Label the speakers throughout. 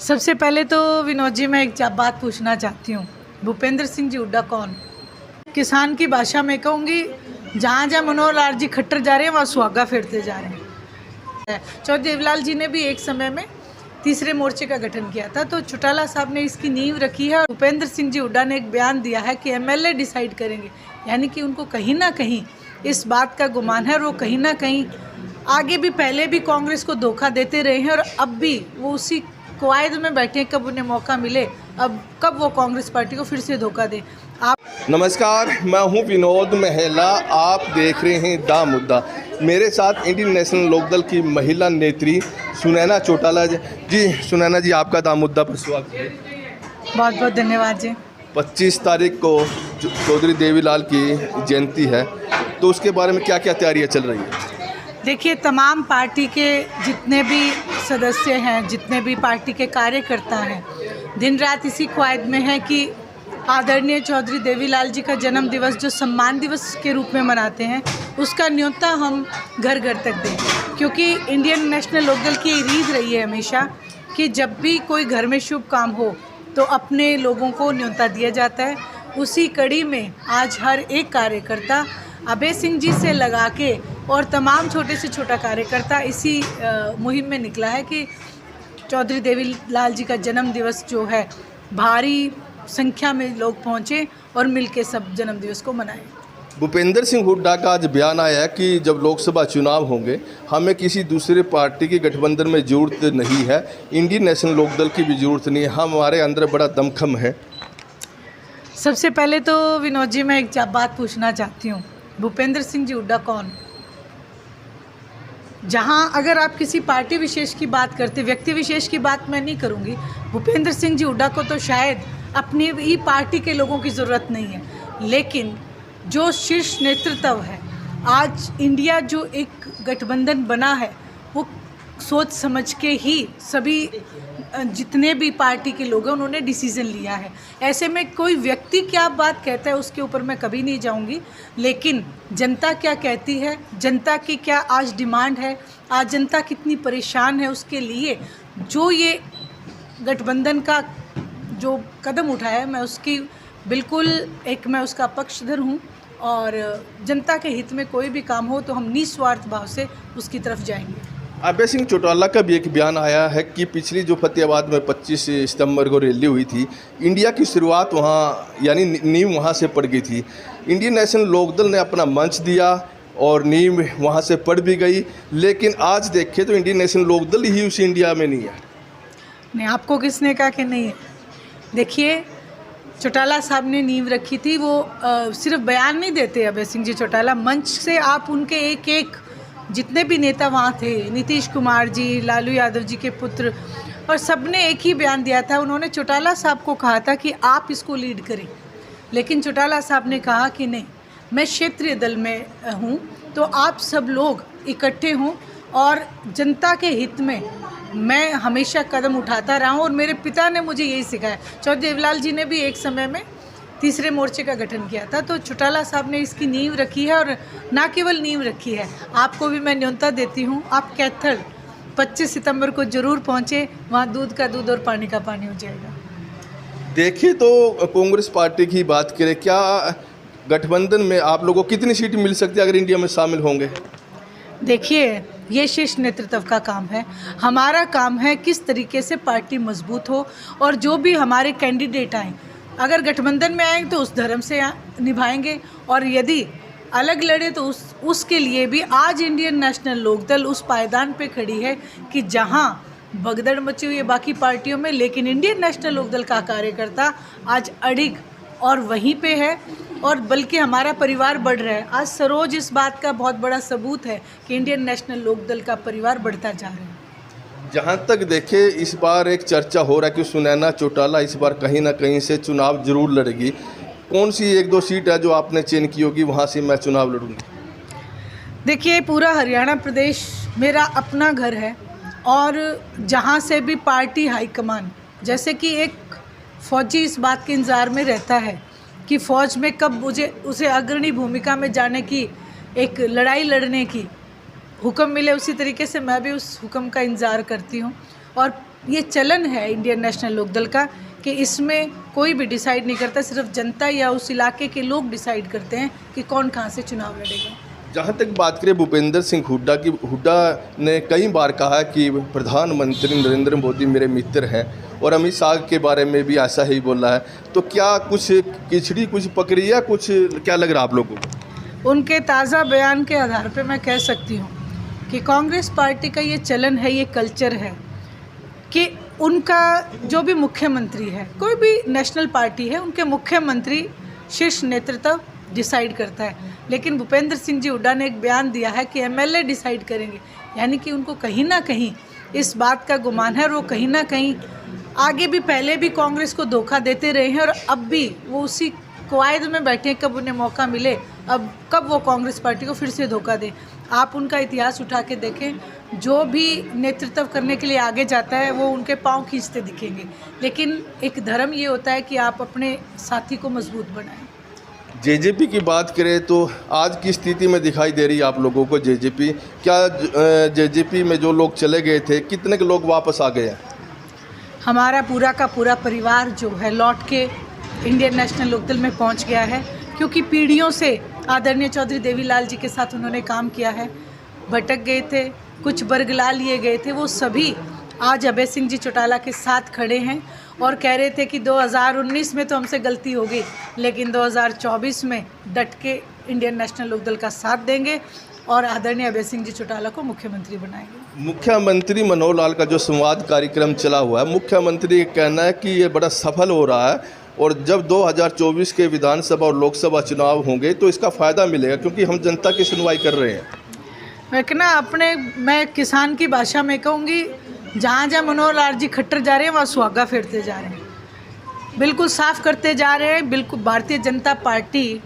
Speaker 1: सबसे पहले तो विनोद जी मैं एक बात पूछना चाहती हूँ, भूपेंद्र सिंह जी हुड्डा कौन? किसान की भाषा में कहूँगी, जहाँ जहाँ मनोहर लाल जी खट्टर जा रहे हैं वहाँ सुहागा फेरते जा रहे हैं। चौधरी देवीलाल जी ने भी एक समय में तीसरे मोर्चे का गठन किया था, तो चौटाला साहब ने इसकी नींव रखी है। और भूपेंद्र सिंह जी हुड्डा ने एक बयान दिया है कि एमएलए डिसाइड करेंगे, यानी कि उनको कहीं ना कहीं इस बात का गुमान है और वो कहीं ना कहीं आगे भी पहले भी कांग्रेस को धोखा देते रहे हैं और अब भी वो उसी कवायद में बैठे हैं, कब उन्हें मौका मिले, अब कब वो कांग्रेस पार्टी को फिर से धोखा दे। आप
Speaker 2: नमस्कार, मैं हूं विनोद मेहला। आप देख रहे हैं दा मुद्दा। मेरे साथ इंडियन नेशनल लोकदल की महिला नेत्री सुनैना चौटाला जी। सुनैना जी, आपका दा मुद्दा पर स्वागत है।
Speaker 1: बहुत बहुत धन्यवाद जी।
Speaker 2: 25 तारीख को चौधरी देवीलाल की जयंती है, तो उसके बारे में क्या क्या तैयारियां चल रही है?
Speaker 1: देखिए, तमाम पार्टी के जितने भी सदस्य हैं, जितने भी पार्टी के कार्यकर्ता हैं, दिन रात इसी ख्वाहिश में है कि आदरणीय चौधरी देवीलाल जी का जन्म दिवस जो सम्मान दिवस के रूप में मनाते हैं, उसका न्योता हम घर घर तक दें। क्योंकि इंडियन नेशनल लोकदल की रीत रही है हमेशा कि जब भी कोई घर में शुभ काम हो तो अपने लोगों को न्योता दिया जाता है। उसी कड़ी में आज हर एक कार्यकर्ता अभय सिंह जी से लगा के और तमाम छोटे से छोटा कार्यकर्ता इसी मुहिम में निकला है कि चौधरी देवीलाल जी का जन्म दिवस जो है, भारी संख्या में लोग पहुंचे और मिलके सब जन्म दिवस को मनाएं।
Speaker 2: भूपेंद्र सिंह हुड्डा का आज बयान आया है कि जब लोकसभा चुनाव होंगे हमें किसी दूसरे पार्टी के गठबंधन में जरूरत नहीं है, इंडियन नेशनल लोकदल की भी जरूरत नहीं है, हमारे अंदर बड़ा दमखम है।
Speaker 1: सबसे पहले तो विनोद जी मैं एक बात पूछना चाहती हूँ, भूपेंद्र सिंह जी हुड्डा कौन? जहाँ अगर आप किसी पार्टी विशेष की बात करते, व्यक्ति विशेष की बात मैं नहीं करूँगी, भूपेंद्र सिंह जी हुड्डा को तो शायद अपनी ही पार्टी के लोगों की ज़रूरत नहीं है, लेकिन जो शीर्ष नेतृत्व है, आज इंडिया जो एक गठबंधन बना है, वो सोच समझ के ही सभी जितने भी पार्टी के लोग हैं उन्होंने डिसीज़न लिया है। ऐसे में कोई व्यक्ति क्या बात कहता है उसके ऊपर मैं कभी नहीं जाऊंगी, लेकिन जनता क्या कहती है, जनता की क्या आज डिमांड है, आज जनता कितनी परेशान है, उसके लिए जो ये गठबंधन का जो कदम उठाया है, मैं उसकी बिल्कुल मैं उसका पक्षधर हूँ और जनता के हित में कोई भी काम हो तो हम निस्वार्थ भाव से उसकी तरफ जाएंगे।
Speaker 2: अभय सिंह चौटाला का भी एक बयान आया है कि पिछली जो फतेहाबाद में 25 सितंबर को रैली हुई थी, इंडिया की शुरुआत वहाँ यानी नींव वहाँ से पड़ गई थी। इंडियन नेशनल लोकदल ने अपना मंच दिया और नींव वहाँ से पड़ भी गई, लेकिन आज देखें तो इंडियन नेशनल लोकदल ही उस इंडिया में नहीं है।
Speaker 1: नहीं, आपको किसने कहा कि नहीं है? देखिए, चौटाला साहब ने नींव रखी थी, वो सिर्फ बयान नहीं देते अभय सिंह जी चौटाला, मंच से आप उनके एक एक जितने भी नेता वहाँ थे, नीतीश कुमार जी, लालू यादव जी के पुत्र, और सब ने एक ही बयान दिया था। उन्होंने चौटाला साहब को कहा था कि आप इसको लीड करें, लेकिन चौटाला साहब ने कहा कि नहीं, मैं क्षेत्रीय दल में हूँ, तो आप सब लोग इकट्ठे हों और जनता के हित में मैं हमेशा कदम उठाता रहा हूँ और मेरे पिता ने मुझे यही सिखाया। चौधरी देवीलाल जी ने भी एक समय में तीसरे मोर्चे का गठन किया था, तो चौटाला साहब ने इसकी नींव रखी है और ना केवल नींव रखी है, आपको भी मैं न्योता देती हूँ, आप कैथल 25 सितंबर को जरूर पहुँचे, वहाँ दूध का दूध और पानी का पानी हो जाएगा।
Speaker 2: देखिए, तो कांग्रेस पार्टी की बात करें, क्या गठबंधन में आप लोगों को कितनी सीट मिल सकती है अगर इंडिया में शामिल होंगे?
Speaker 1: देखिए, ये शीर्ष नेतृत्व का काम है, हमारा काम है किस तरीके से पार्टी मजबूत हो और जो भी हमारे कैंडिडेट आए, अगर गठबंधन में आएंगे तो उस धर्म से निभाएंगे और यदि अलग लड़े तो उसके लिए भी आज इंडियन नेशनल लोकदल उस पायदान पे खड़ी है कि जहां भगदड़ मची हुई है बाकी पार्टियों में, लेकिन इंडियन नेशनल लोकदल का कार्यकर्ता आज अडिग और वहीं पे है और बल्कि हमारा परिवार बढ़ रहा है। आज सरोज इस बात का बहुत बड़ा सबूत है कि इंडियन नेशनल लोकदल का परिवार बढ़ता जा रहा है।
Speaker 2: जहाँ तक देखे, इस बार एक चर्चा हो रहा है कि सुनैना चौटाला इस बार कहीं ना कहीं से चुनाव जरूर लड़ेगी। कौन सी एक दो सीट है जो आपने चयन की होगी वहाँ से मैं चुनाव लड़ूंगी?
Speaker 1: देखिए, पूरा हरियाणा प्रदेश मेरा अपना घर है और जहाँ से भी पार्टी हाईकमान, जैसे कि एक फौजी इस बात के इंतज़ार में रहता है कि फ़ौज में कब उसे अग्रणी भूमिका में जाने की, एक लड़ाई लड़ने की हुक्म मिले, उसी तरीके से मैं भी उस हुक्म का इंतज़ार करती हूँ और ये चलन है इंडियन नेशनल लोकदल का कि इसमें कोई भी डिसाइड नहीं करता, सिर्फ जनता या उस इलाके के लोग डिसाइड करते हैं कि कौन कहाँ से चुनाव लड़ेगा।
Speaker 2: जहाँ तक बात करें भूपेंद्र सिंह हुड्डा की, हुड्डा ने कई बार कहा कि प्रधानमंत्री नरेंद्र मोदी मेरे मित्र हैं, और अमित शाह के बारे में भी ऐसा ही बोला है। तो क्या कुछ खिचड़ी कुछ पकड़ी या कुछ क्या लग रहा है आप लोगों को?
Speaker 1: उनके ताज़ा बयान के आधार पर मैं कह सकती हूँ कि कांग्रेस पार्टी का ये चलन है, ये कल्चर है कि उनका जो भी मुख्यमंत्री है, कोई भी नेशनल पार्टी है, उनके मुख्यमंत्री शीर्ष नेतृत्व डिसाइड करता है। लेकिन भूपेंद्र सिंह जी हुड्डा ने एक बयान दिया है कि एमएलए डिसाइड करेंगे, यानी कि उनको कहीं ना कहीं इस बात का गुमान है और वो कहीं ना कहीं आगे भी पहले भी कांग्रेस को धोखा देते रहे हैं और अब भी वो उसी कवायद में बैठे हैं, कब उन्हें मौका मिले, अब कब वो कांग्रेस पार्टी को फिर से धोखा दें। आप उनका इतिहास उठा के देखें, जो भी नेतृत्व करने के लिए आगे जाता है वो उनके पांव खींचते दिखेंगे, लेकिन एक धर्म ये होता है कि आप अपने साथी को मजबूत बनाएं।
Speaker 2: जेजेपी की बात करें तो आज की स्थिति में दिखाई दे रही है आप लोगों को जेजेपी, क्या जेजेपी में जो लोग चले गए थे कितने के लोग वापस आ गए हैं?
Speaker 1: हमारा पूरा का पूरा परिवार जो है लौट के इंडियन नेशनल लोकदल में पहुंच गया है, क्योंकि पीढ़ियों से आदरणीय चौधरी देवीलाल जी के साथ उन्होंने काम किया है। भटक गए थे, कुछ बरगला लिए गए थे, वो सभी आज अभय सिंह जी चौटाला के साथ खड़े हैं और कह रहे थे कि 2019 में तो हमसे गलती हो गई, लेकिन 2024 में डट के इंडियन नेशनल लोकदल का साथ देंगे और आदरणीय अभय सिंह जी चौटाला को मुख्यमंत्री बनाएंगे।
Speaker 2: मुख्यमंत्री मनोहर लाल का जो संवाद कार्यक्रम चला हुआ है, मुख्यमंत्री का कहना है कि ये बड़ा सफल हो रहा है और जब 2024 के विधानसभा और लोकसभा चुनाव होंगे तो इसका फ़ायदा मिलेगा, क्योंकि हम जनता की सुनवाई कर रहे हैं।
Speaker 1: मैं किसान की भाषा में कहूँगी, जहाँ जहाँ मनोहर लाल जी खट्टर जा रहे हैं वहाँ सुहागा फेरते जा रहे हैं, बिल्कुल साफ करते जा रहे हैं। बिल्कुल भारतीय जनता पार्टी,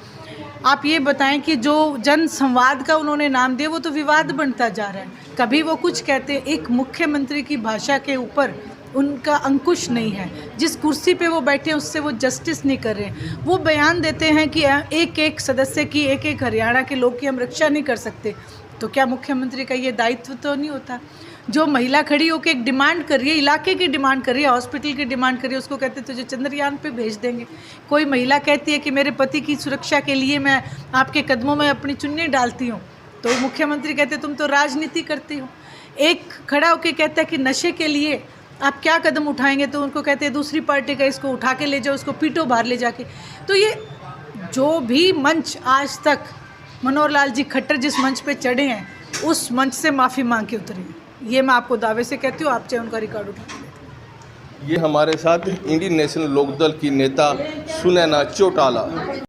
Speaker 1: आप ये बताएं कि जो जन संवाद का उन्होंने नाम दिया वो तो विवाद बनता जा रहा है। कभी वो कुछ कहते हैं, एक मुख्यमंत्री की भाषा के ऊपर उनका अंकुश नहीं है, जिस कुर्सी पे वो बैठे हैं उससे वो जस्टिस नहीं कर रहे। वो बयान देते हैं कि एक एक सदस्य की, एक एक हरियाणा के लोग की हम रक्षा नहीं कर सकते, तो क्या मुख्यमंत्री का ये दायित्व तो नहीं होता? जो महिला खड़ी होकर एक डिमांड कर रही है, इलाके की डिमांड कर रही है, हॉस्पिटल की डिमांड कर रही है, उसको कहते तुझे चंद्रयान पे भेज देंगे। कोई महिला कहती है कि मेरे पति की सुरक्षा के लिए मैं आपके कदमों में अपनी चुन्नी डालती हूँ, तो मुख्यमंत्री कहते तुम तो राजनीति करती हो। एक खड़ा होकर कहता है कि नशे के लिए आप क्या कदम उठाएंगे, तो उनको कहते हैं दूसरी पार्टी का इसको उठा के ले जाओ, इसको पीटो बाहर ले जाके। तो ये जो भी मंच आज तक मनोहर लाल जी खट्टर जिस मंच पे चढ़े हैं, उस मंच से माफ़ी मांग के उतरे, ये मैं आपको दावे से कहती हूँ। आप चाहे उनका रिकॉर्ड उठा लें।
Speaker 2: ये हमारे साथ इंडियन नेशनल लोकदल की नेता सुनैना चौटाला।